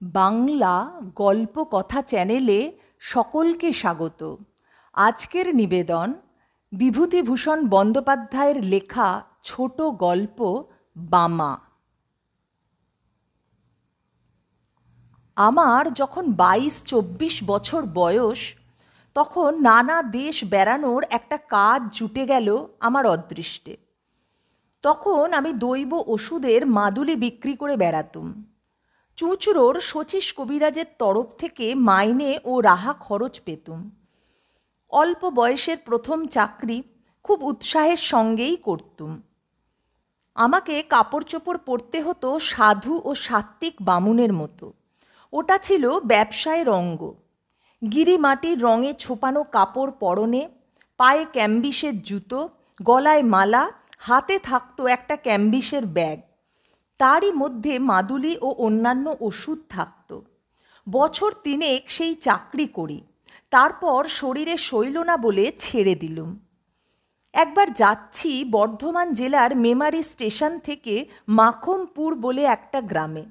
বাংলা গল্প কথা চ্যানেলে সকলকে স্বাগত। আজকের নিবেদন বিভূতিভূষণ বন্দ্যোপাধ্যায়ের লেখা ছোট গল্প বামা। আমার যখন 22-24 বছর বয়স, তখন নানা দেশ বেড়ানোর একটা কাজ জুটে গেল আমার অদৃষ্টে। তখন আমি দৈব ওষুধের মাদুলি বিক্রি করে বেড়াতুম। চুঁচুড়োর শচীশ কবিরাজের তরফ থেকে মাইনে ও রাহা খরচ পেতুম। অল্প বয়সের প্রথম চাকরি খুব উৎসাহের সঙ্গেই করতুম। আমাকে কাপড় চোপড় পরতে হতো সাধু ও সাত্ত্বিক বামুনের মতো। ওটা ছিল ব্যবসায়ের অঙ্গ। গিরি মাটির রঙে ছোপানো কাপড় পরনে, পায়ে ক্যাম্বিসের জুতো, গলায় মালা, হাতে থাকতো একটা ক্যাম্বিসের ব্যাগ। তারই মধ্যে মাদুলি ও অন্যান্য ওষুধ থাকত। বছর 3 সেই চাকরি করি, তারপর শরীরে সইল না বলে ছেড়ে দিলুম। একবার যাচ্ছি বর্ধমান জেলার মেমারি স্টেশন থেকে মাখমপুর বলে একটা গ্রামে।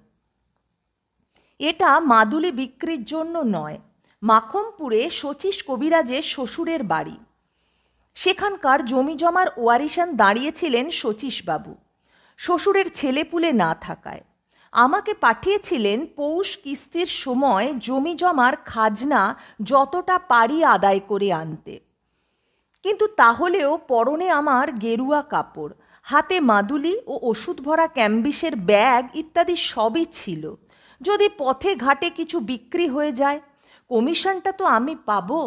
এটা মাদুলি বিক্রির জন্য নয়, মাখমপুরে শচীশ কবিরাজের শ্বশুরের বাড়ি। সেখানকার জমিজমার ওয়ারিশান দাঁড়িয়েছিলেন শচীশবাবু, শ্বশুরের ছেলেপুলে না থাকায়। আমাকে পাঠিয়েছিলেন পৌষ কিস্তির সময় জমিজমার খাজনা যতটা পারি আদায় করে আনতে। কিন্তু তাহলেও পরনে আমার গেরুয়া কাপড়, হাতে মাদুলি ও ওষুধ ভরা ক্যাম্বিসের ব্যাগ ইত্যাদি সবই ছিল। যদি পথে ঘাটে কিছু বিক্রি হয়ে যায়, কমিশনটা তো আমি পাবো।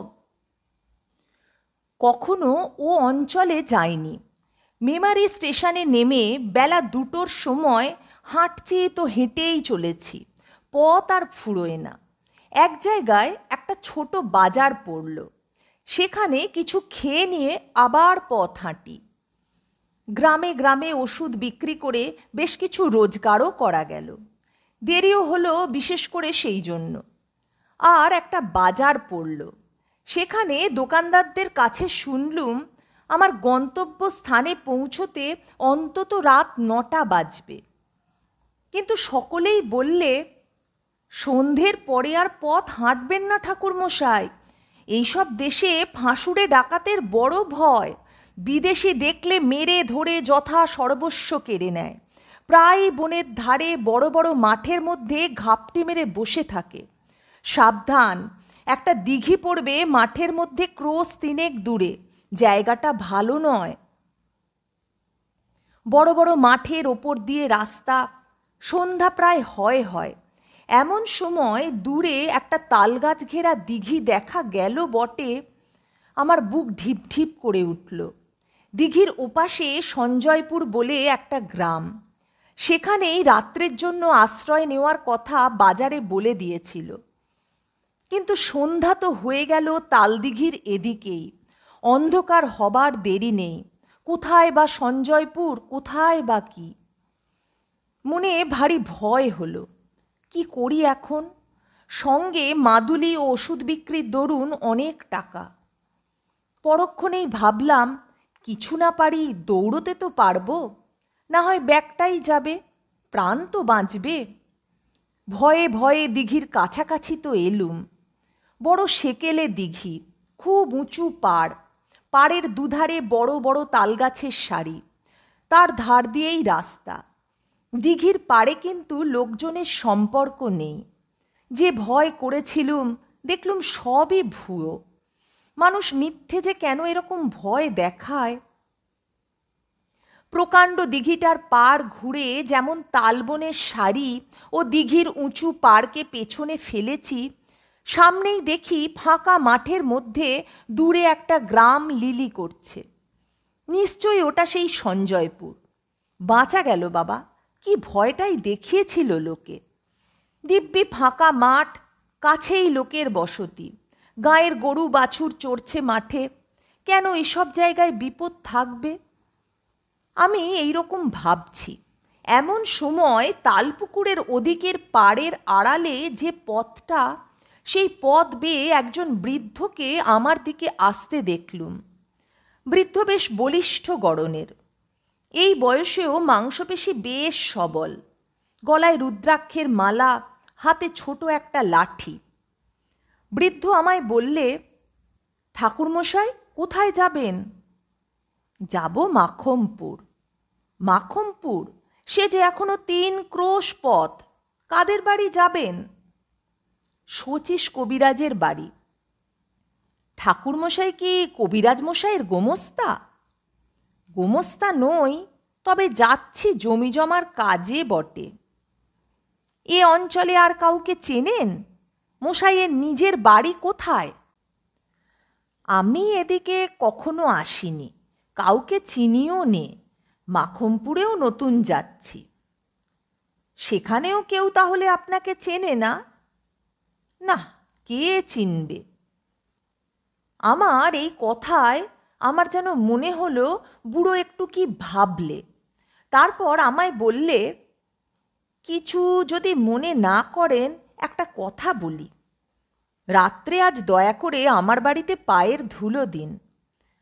কখনো ও অঞ্চলে যাইনি। মেমারি স্টেশনে নেমে বেলা 2টোর সময় হাঁটছি তো হেঁটেই চলেছি, পথ আর ফুরোয় না। এক জায়গায় একটা ছোট বাজার পড়ল, সেখানে কিছু খেয়ে নিয়ে আবার পথ হাঁটি। গ্রামে গ্রামে ওষুধ বিক্রি করে বেশ কিছু রোজগারও করা গেল। দেরিও হলো বিশেষ করে সেই জন্য। আর একটা বাজার পড়ল, সেখানে দোকানদারদের কাছে শুনলুম আমার গন্তব্য স্থানে পৌঁছতে অন্তত রাত 9টা বাজবে। কিন্তু সকলেই বললে, সন্ধ্যের পরে আর পথ হাঁটবেন না ঠাকুরমশাই, এইসব দেশে ফাঁসুড়ে ডাকাতের বড় ভয়। বিদেশি দেখলে মেরে ধরে যথা সর্বস্ব কেড়ে নেয়। প্রায় বনের ধারে বড় বড় মাঠের মধ্যে ঘাপটি মেরে বসে থাকে। সাবধান, একটা দিঘি পড়বে মাঠের মধ্যে ক্রোশ 3 দূরে, জায়গাটা ভালো নয়। বড় বড় মাঠের ওপর দিয়ে রাস্তা। সন্ধ্যা প্রায় হয়। এমন সময় দূরে একটা তালগাছ ঘেরা দিঘি দেখা গেল বটে। আমার বুক ঢিপ ঢিপ করে উঠল। দিঘির ওপাশে সঞ্জয়পুর বলে একটা গ্রাম। সেখানেই রাত্রের জন্য আশ্রয় নেওয়ার কথা বাজারে বলে দিয়েছিল। কিন্তু সন্ধ্যা তো হয়ে গেল তালদিঘির এদিকেই, অন্ধকার হবার দেরি নেই। কোথায় বা সঞ্জয়পুর, কোথায় বা কি? মনে ভারী ভয় হলো। কি করি এখন? সঙ্গে মাদুলি ও ওষুধ বিক্রির দরুন অনেক টাকা। পরক্ষণেই ভাবলাম, কিছু না পারি দৌড়তে তো পারবো, না হয় ব্যাগটাই যাবে, প্রাণ তো বাঁচবে। ভয়ে ভয়ে দিঘির কাছাকাছি তো এলুম। বড় সেকেলে দিঘি, খুব উঁচু পাড়, পাড়ের দুধারে বড় বড় তালগাছের সারি, তার ধার দিয়েই রাস্তা। দিঘির পাড়ে কিন্তু লোকজনের সম্পর্ক নেই। যে ভয় করেছিলুম দেখলুম সবই ভুয়ো। মানুষ মিথ্যে যে কেন এরকম ভয় দেখায়। প্রকাণ্ড দিঘিটার পাড় ঘুরে যেমন তালবনের সারি ও দিঘির উঁচু পাড়কে পেছনে ফেলেছি, সামনেই দেখি ফাঁকা মাঠের মধ্যে দূরে একটা গ্রাম লিলি করছে। নিশ্চয়ই ওটা সেই সঞ্জয়পুর। বাঁচা গেল বাবা, কি ভয়টাই দেখিয়েছিল লোকে। দিব্যি ফাঁকা মাঠ, কাছেই লোকের বসতি, গাঁয়ের গরু বাছুর চড়ছে মাঠে। কেন এসব জায়গায় বিপদ থাকবে? আমি এইরকম ভাবছি, এমন সময় তালপুকুরের ওদিকের পাড়ের আড়ালে যে পথটা, সেই পথ বেয়ে একজন বৃদ্ধকে আমার দিকে আসতে দেখলুম। বৃদ্ধ বেশ বলিষ্ঠ গড়নের, এই বয়সেও মাংসপেশি বেশ সবল। গলায় রুদ্রাক্ষের মালা, হাতে ছোট একটা লাঠি। বৃদ্ধ আমায় বললে, ঠাকুরমশাই কোথায় যাবেন? যাব মাখমপুর। মাখমপুর? সে যে এখনো 3 ক্রোশ পথ। কাদের বাড়ি যাবেন? শচীশ কবিরাজের বাড়ি। ঠাকুরমশাই কি কবিরাজ মশাইয়ের গোমস্তা? গোমস্তা নই, তবে যাচ্ছি জমি জমার কাজে বটে। এ অঞ্চলে আর কাউকে চেনেন? মশাইয়ের নিজের বাড়ি কোথায়? আমি এদিকে কখনো আসিনি, কাউকে চিনিও নে। মাখমপুরেও নতুন যাচ্ছি। সেখানেও কেউ তাহলে আপনাকে চেনে না? না, কে চিনবে? আমার এই কথায় আমার যেন মনে হলো বুড়ো একটু কি ভাবলে। তারপর আমায় বললে, কিছু যদি মনে না করেন একটা কথা বলি। রাত্রে আজ দয়া করে আমার বাড়িতে পায়ের ধুলো দিন।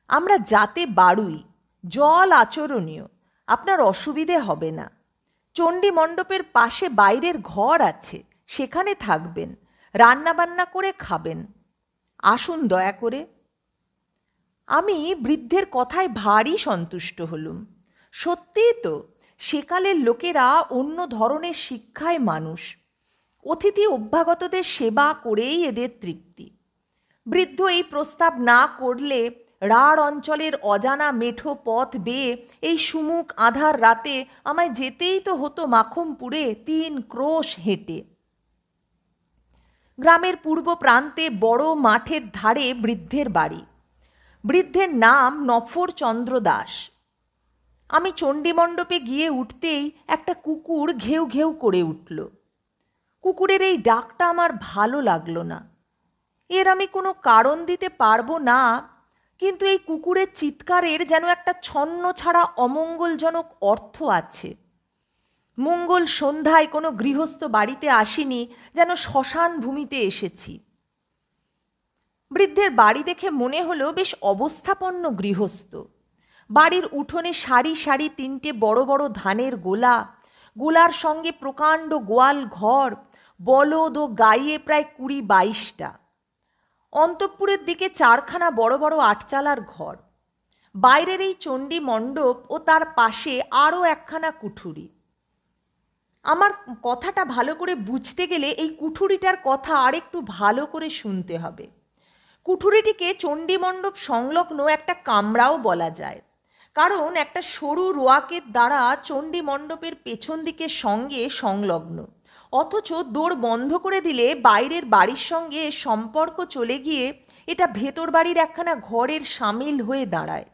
আমরা যাতে বাড়ুই, জল আচরণীয়, আপনার অসুবিধে হবে না। চণ্ডী মণ্ডপের পাশে বাইরের ঘর আছে, সেখানে থাকবেন, রান্নাবান্না করে খাবেন। আসুন দয়া করে। আমি বৃদ্ধের কথায় ভারী সন্তুষ্ট হলুম। সত্যিই তো, সেকালের লোকেরা অন্য ধরনের শিক্ষায় মানুষ। অতিথি অভ্যাগতদের সেবা করেই এদের তৃপ্তি। বৃদ্ধ এই প্রস্তাব না করলে রাঢ় অঞ্চলের অজানা মেঠো পথ বেয়ে এই সুমুখ আঁধার রাতে আমায় যেতেই তো হতো মাখমপুরে 3 ক্রোশ হেঁটে। গ্রামের পূর্ব প্রান্তে বড় মাঠের ধারে বৃদ্ধের বাড়ি। বৃদ্ধের নাম নফরচন্দ্র দাস। আমি চণ্ডীমণ্ডপে গিয়ে উঠতেই একটা কুকুর ঘেউ ঘেউ করে উঠল। কুকুরের এই ডাকটা আমার ভালো লাগলো না। এর আমি কোনো কারণ দিতে পারবো না, কিন্তু এই কুকুরের চিৎকারের যেন একটা ছন্ন ছাড়া অমঙ্গলজনক অর্থ আছে। মঙ্গল সন্ধ্যায় কোনো গৃহস্থ বাড়িতে আসিনি, যেন শ্মশান ভূমিতে এসেছি। বৃদ্ধের বাড়ি দেখে মনে হলো বেশ অবস্থাপন্ন গৃহস্থ। বাড়ির উঠোনে সারি সারি 3টে বড় বড় ধানের গোলা, গোলার সঙ্গে প্রকাণ্ড গোয়াল ঘর, বলদ ও গাইয়ে প্রায় 20-22টা। অন্তঃপুরের দিকে 4খানা বড় বড় 8চালার ঘর। বাইরের এই চণ্ডী মণ্ডপ ও তার পাশে আরও 1খানা কুঠুরি। আমার কথাটা ভালো করে বুঝতে গেলে এই কুঠুরিটার কথা আরেকটু ভালো করে শুনতে হবে। কুঠুরিটিকে চণ্ডীমণ্ডপ সংলগ্ন একটা কামরাও বলা যায়, কারণ একটা সরু রোয়াকের দ্বারা চণ্ডীমণ্ডপের পেছন দিকের সঙ্গে সংলগ্ন। অথচ দোর বন্ধ করে দিলে বাইরের বাড়ির সঙ্গে সম্পর্ক চলে গিয়ে এটা ভেতর বাড়ির একখানা ঘরের সামিল হয়ে দাঁড়ায়।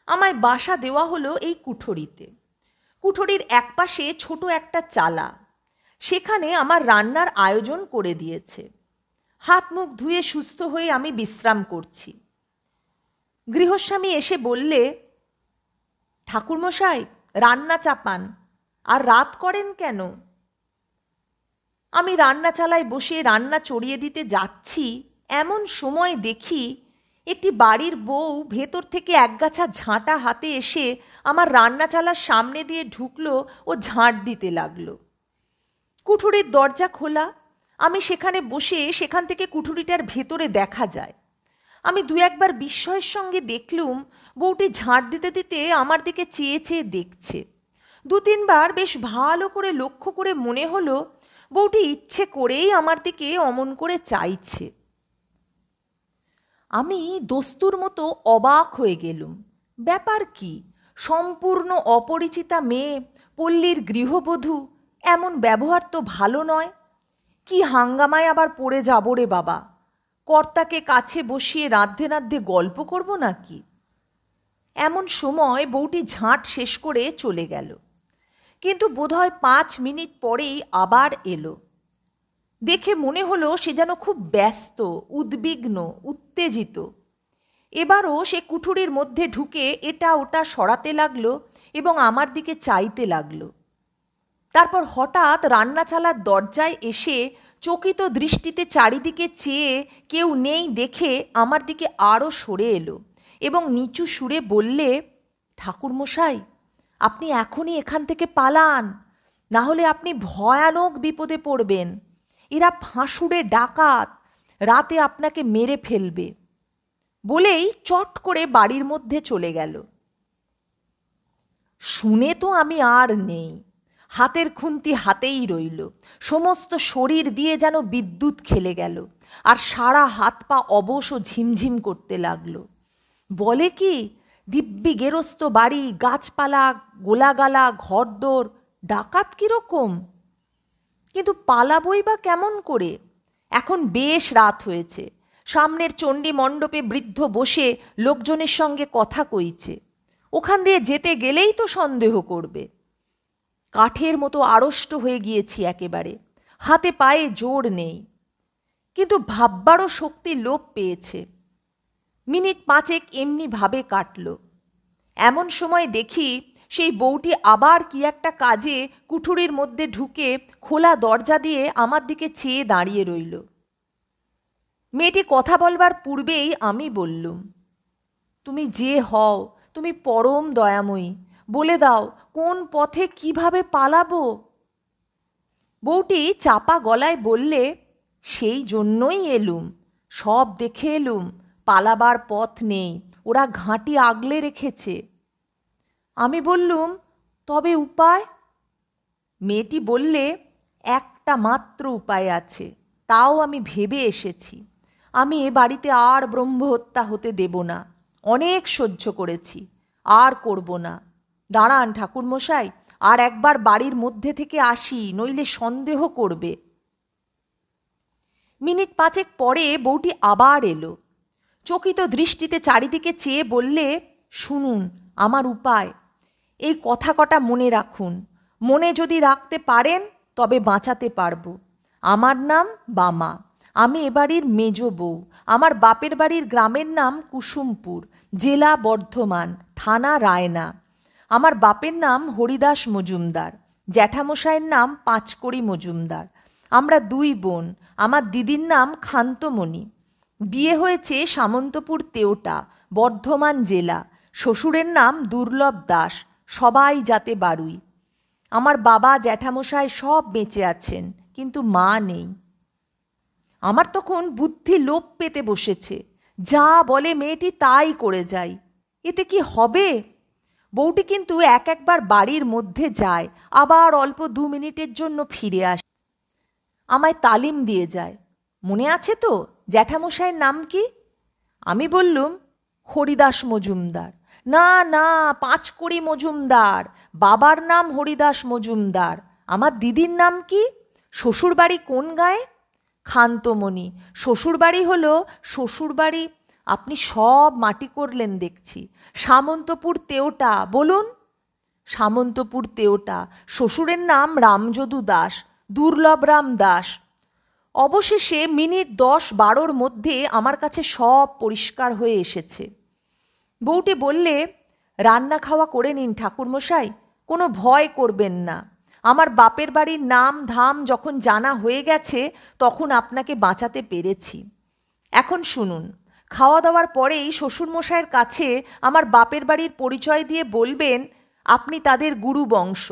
আমায় বাসা দেওয়া হলো এই কুঠুরিতে। কুঠুরির একপাশে ছোট একটা চালা, সেখানে আমার রান্নার আয়োজন করে দিয়েছে। হাত মুখ ধুয়ে সুস্থ হয়ে আমি বিশ্রাম করছি। গৃহস্বামী এসে বললে, ঠাকুরমশাই রান্না চাপান, আর রাত করেন কেন? আমি রান্না চালায় বসে রান্না চড়িয়ে দিতে যাচ্ছি, এমন সময় দেখি একটি বাড়ির বউ ভেতর থেকে একগাছা ঝাঁটা হাতে এসে আমার রান্না চালার সামনে দিয়ে ঢুকলো ও ঝাঁট দিতে লাগলো। কুঠুরির দরজা খোলা, আমি সেখানে বসে সেখান থেকে কুঠুরিটার ভেতরে দেখা যায়। আমি 2-1বার বিস্ময়ের সঙ্গে দেখলুম বউটি ঝাঁট দিতে দিতে আমার দিকে চেয়ে চেয়ে দেখছে। 2-3বার বেশ ভালো করে লক্ষ্য করে মনে হলো বউটি ইচ্ছে করেই আমার দিকে অমন করে চাইছে। আমি দস্তুর মতো অবাক হয়ে গেলুম। ব্যাপার কি? সম্পূর্ণ অপরিচিতা মেয়ে, পল্লীর গৃহবধূ, এমন ব্যবহার তো ভালো নয়। কি হাঙ্গামায় আবার পড়ে যাব রে বাবা! কর্তাকে কাছে বসিয়ে রাঁধতে রাঁধতে গল্প করব নাকি? এমন সময় বউটি ঝাঁট শেষ করে চলে গেল, কিন্তু বোধহয় 5 মিনিট পরেই আবার এলো। দেখে মনে হলো সে যেন খুব ব্যস্ত, উদ্বিগ্ন, উত্তেজিত। এবারও সে কুঠুরির মধ্যে ঢুকে এটা ওটা সরাতে লাগলো এবং আমার দিকে চাইতে লাগলো। তারপর হঠাৎ রান্না চালার দরজায় এসে চকিত দৃষ্টিতে চারিদিকে চেয়ে কেউ নেই দেখে আমার দিকে আরও সরে এলো এবং নিচু সুরে বললে, ঠাকুরমশাই আপনি এখনই এখান থেকে পালান, না হলে আপনি ভয়ানক বিপদে পড়বেন। এরা ফাঁসুড়ে ডাকাত, রাতে আপনাকে মেরে ফেলবে। বলেই চট করে বাড়ির মধ্যে চলে গেল। শুনে তো আমি আর নেই, হাতের খুন্তি হাতেই রইল। সমস্ত শরীর দিয়ে যেন বিদ্যুৎ খেলে গেল, আর সারা হাত পা অবশ ও ঝিমঝিম করতে লাগলো। বলে কি, দিব্যি গেরস্ত বাড়ি, গাছপালা, গোলাগালা, ঘরদোর, ডাকাত কীরকম? কিন্তু পালাবই বা কেমন করে? এখন বেশ রাত হয়েছে। সামনের চণ্ডী মণ্ডপে বৃদ্ধ বসে লোকজনের সঙ্গে কথা কইছে। ওখান দিয়ে যেতে গেলেই তো সন্দেহ করবে। কাঠের মতো আড়ষ্ট হয়ে গিয়েছি একেবারে, হাতে পায়ে জোর নেই, কিন্তু ভাববারও শক্তি লোপ পেয়েছে। মিনিট পাঁচেক এমনি ভাবে কাটল। এমন সময় দেখি সেই বউটি আবার কি একটা কাজে কুঠুরির মধ্যে ঢুকে খোলা দরজা দিয়ে আমার দিকে চেয়ে দাঁড়িয়ে রইল। মেয়েটি কথা বলবার পূর্বেই আমি বললুম, তুমি যে হও, তুমি পরম দয়াময়ী, বলে দাও কোন পথে কিভাবে পালাবো? বউটি চাপা গলায় বললে, সেই জন্যই এলুম, সব দেখে এলুম, পালাবার পথ নেই, ওরা ঘাঁটি আগলে রেখেছে। আমি বললুম, তবে উপায়? মেয়েটি বললে, একটা মাত্র উপায় আছে, তাও আমি ভেবে এসেছি। আমি এ বাড়িতে আর ব্রহ্মহত্যা হতে দেব না। অনেক সহ্য করেছি, আর করব না। দাঁড়ান ঠাকুরমশাই, আর একবার বাড়ির মধ্যে থেকে আসি, নইলে সন্দেহ করবে। মিনিট পাঁচেক পরে বউটি আবার এলো। চকিত দৃষ্টিতে চারিদিকে চেয়ে বললে, শুনুন আমার উপায়। এই কথা কটা মনে রাখুন। মনে যদি রাখতে পারেন তবে বাঁচাতে পারব। আমার নাম বামা, আমি এ বাড়ির মেজ বউ। আমার বাপের বাড়ির গ্রামের নাম কুসুমপুর, জেলা বর্ধমান, থানা রায়না। আমার বাপের নাম হরিদাস মজুমদার, জ্যাঠামশাইয়ের নাম পাঁচকড়ি মজুমদার। আমরা দুই বোন। আমার দিদির নাম খান্তমণি। বিয়ে হয়েছে সামন্তপুর তেওটা, বর্ধমান জেলা। শ্বশুরের নাম দুর্লভ দাস, সবাই যাতে বারুই। আমার বাবা জ্যাঠামশাই সব বেঁচে আছেন, কিন্তু মা নেই। আমার তখন বুদ্ধি লোপ পেতে বসেছে। যা বলে মেয়েটি তাই করে যাই। এতে কি হবে? বউটি কিন্তু একবার বাড়ির মধ্যে যায়, আবার অল্প 2 মিনিটের জন্য ফিরে আসে। আমায় তালিম দিয়ে যায়। মনে আছে তো জ্যাঠামশাইয়ের নাম কি? আমি বললুম, হরিদাস মজুমদার। না না, পাঁচকড়ি মজুমদার। বাবার নাম হরিদাস মজুমদার। আমার দিদির নাম কি? শ্বশুরবাড়ি কোন গায়ে? খান্তমণি। শ্বশুরবাড়ি হলো শ্বশুরবাড়ি। আপনি সব মাটি করলেন দেখছি। সামন্তপুর তেওটা। বলুন। সামন্তপুর তেওটা। শ্বশুরের নাম রামযদু দাস, দুর্লভরাম দাস। অবশেষে মিনিট 10-12 মধ্যে আমার কাছে সব পরিষ্কার হয়ে এসেছে। বউটি বললে, রান্না খাওয়া করে নিন ঠাকুরমশাই, কোনো ভয় করবেন না। আমার বাপের বাড়ির নাম ধাম যখন জানা হয়ে গেছে, তখন আপনাকে বাঁচাতে পেরেছি। এখন শুনুন, খাওয়া দাওয়ার পরেই শ্বশুরমশাইয়ের কাছে আমার বাপের বাড়ির পরিচয় দিয়ে বলবেন আপনি তাদের গুরু বংশ।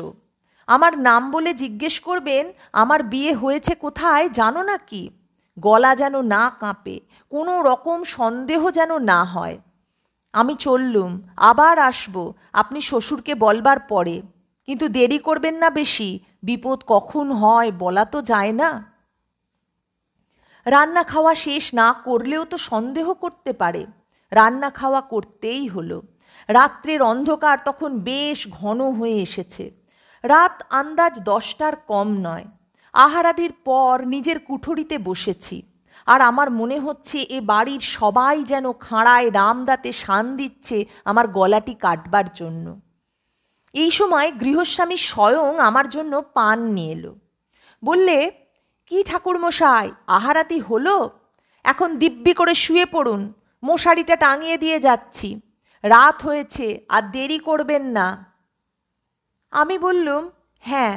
আমার নাম বলে জিজ্ঞেস করবেন, আমার বিয়ে হয়েছে কোথায় জানো না কি? গলা যেন না কাঁপে, কোনো রকম সন্দেহ যেন না হয়। আমি চললুম, আবার আসব আপনি শ্বশুরকে বলবার পরে, কিন্তু দেরি করবেন না বেশি, বিপদ কখন হয় বলা তো যায় না। রান্না খাওয়া শেষ না করলেও তো সন্দেহ করতে পারে। রান্না খাওয়া করতেই হলো। রাত্রের অন্ধকার তখন বেশ ঘন হয়ে এসেছে। রাত আন্দাজ 10টার কম নয়। আহারাদির পর নিজের কুঠুরিতে বসেছি, আর আমার মনে হচ্ছে এ বাড়ির সবাই যেন খাঁড়ায় রামদাতে শান দিচ্ছে আমার গলাটি কাটবার জন্য। এই সময় গৃহস্বামী স্বয়ং আমার জন্য পান নিয়ে এলো। বললে, কি ঠাকুরমশাই, আহারাতি হলো? এখন দিব্যি করে শুয়ে পড়ুন, মশারিটা টাঙিয়ে দিয়ে যাচ্ছি। রাত হয়েছে, আর দেরি করবেন না। আমি বললুম, হ্যাঁ,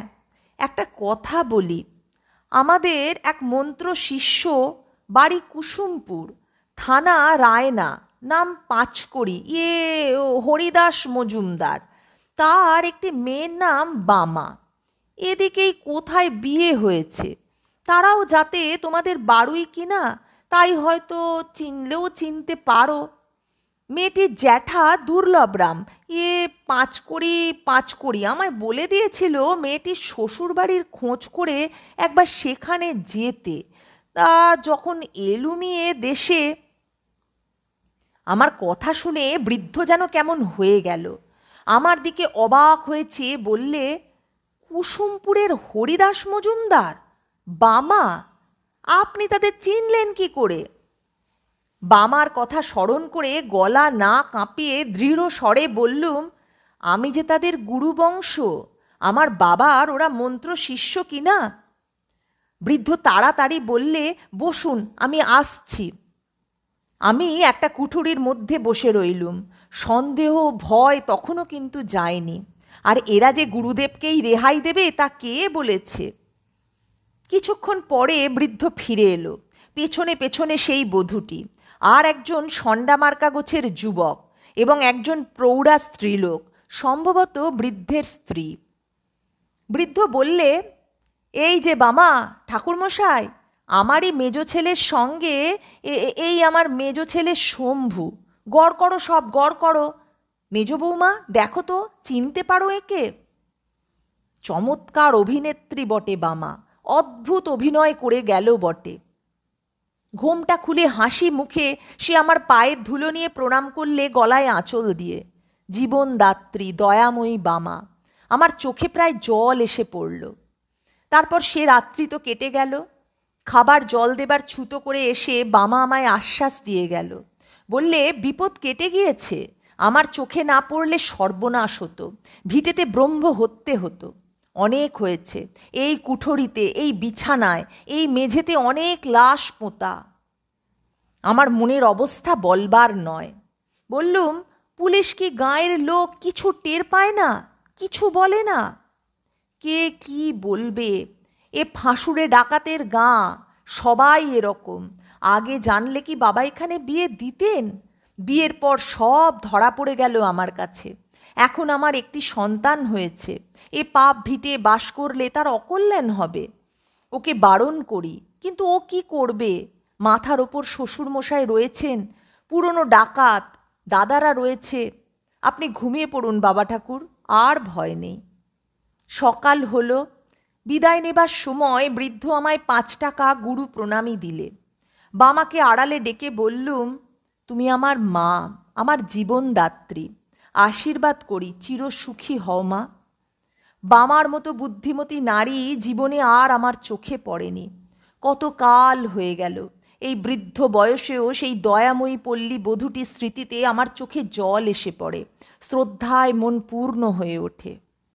একটা কথা বলি। আমাদের এক মন্ত্র শিষ্য, বাড়ি কুসুমপুর, থানা রায়না, নাম পাঁচকড়ি, হরিদাস মজুমদার। তার একটি মেয়ের নাম বামা। এদিকেই কোথায় বিয়ে হয়েছে, তারাও যাতে তোমাদের বাড়ুই কিনা তাই হয়তো চিনলেও চিনতে পারো। মেয়েটির জ্যাঠা দুর্লভরাম, এ পাঁচ কড়ি আমায় বলে দিয়েছিল মেয়েটির শ্বশুরবাড়ির খোঁজ করে একবার সেখানে যেতে। তা যখন এলুমিয়ে দেশে। আমার কথা শুনে বৃদ্ধ যেন কেমন হয়ে গেল, আমার দিকে অবাক হয়ে চেয়ে বললে, কুসুমপুরের হরিদাস মজুমদার, বামা, আপনি তাদের চিনলেন কি করে? বামার কথা স্মরণ করে গলা না কাঁপিয়ে দৃঢ় স্বরে বললুম, আমি যে তাদের গুরুবংশ, আমার বাবার ওরা মন্ত্র শিষ্য কিনা। বৃদ্ধ তাড়াতাড়ি বললে, বসুন, আমি আসছি। আমি একটা কুঠুরির মধ্যে বসে রইলুম। সন্দেহ ভয় তখনও কিন্তু যায়নি। আর এরা যে গুরুদেবকেই রেহাই দেবে তা কে বলেছে? কিছুক্ষণ পরে বৃদ্ধ ফিরে এলো, পেছনে পেছনে সেই বধূটি, আর একজন সন্ডামার্কা গোছের যুবক এবং একজন প্রৌঢ়া স্ত্রীলোক, সম্ভবত বৃদ্ধের স্ত্রী। বৃদ্ধ বললে, এই যে বামা, ঠাকুরমশাই, আমারই মেজ ছেলের সঙ্গে এই আমার মেজ ছেলে শম্ভু। গড় করো, সব গড় করো। মেজ বৌমা, দেখো তো, চিনতে পারো একে? চমৎকার অভিনেত্রী বটে বামা, অদ্ভুত অভিনয় করে গেল বটে। ঘোমটা খুলে হাসি মুখে সে আমার পায়ের ধুলো নিয়ে প্রণাম করলে গলায় আঁচল দিয়ে। জীবনদাত্রী দয়াময়ী বামা। আমার চোখে প্রায় জল এসে পড়ল। তারপর সে রাত্রি তো কেটে গেল। খাবার জল দেবার ছুতো করে এসে বামা আমায় আশ্বাস দিয়ে গেল। বললে, বিপদ কেটে গিয়েছে, আমার চোখে না পড়লে সর্বনাশ হতো, ভিটেতে ব্রহ্ম হত্যে হতো। অনেক হয়েছে, এই কুঠরিতে, এই বিছানায়, এই মেঝেতে অনেক লাশ পোঁতা। আমার মনের অবস্থা বলবার নয়। বললুম, পুলিশ কি গাঁয়ের লোক কিছু টের পায় না, কিছু বলে না? কে কি বলবে, এ ফাঁসুড়ে ডাকাতের গাঁ, সবাই এরকম। আগে জানলে কি বাবা এখানে বিয়ে দিতেন? বিয়ের পর সব ধরা পড়ে গেল আমার কাছে। এখন আমার একটি সন্তান হয়েছে, এ পাপ ভিটে বাস করলে তার অকল্যাণ হবে। ওকে বারণ করি, কিন্তু ও কি করবে? মাথার ওপর শ্বশুরমশাই রয়েছেন, পুরনো ডাকাত দাদারা রয়েছে। আপনি ঘুমিয়ে পড়ুন বাবা ঠাকুর, আর ভয় নেই। সকাল হলো। বিদায় নেবার সময় বৃদ্ধ আমায় 5 টাকা গুরু প্রণামী দিলে। বামাকে আড়ালে ডেকে বললুম, তুমি আমার মা, আমার জীবনদাত্রী, আশীর্বাদ করি চিরসুখী হও মা। বামার মতো বুদ্ধিমতী নারী জীবনে আর আমার চোখে পড়েনি। কত কাল হয়ে গেল, এই বৃদ্ধ বয়সেও সেই দয়াময়ী পল্লী বধূটির স্মৃতিতে আমার চোখে জল এসে পড়ে, শ্রদ্ধায় মন পূর্ণ হয়ে ওঠে।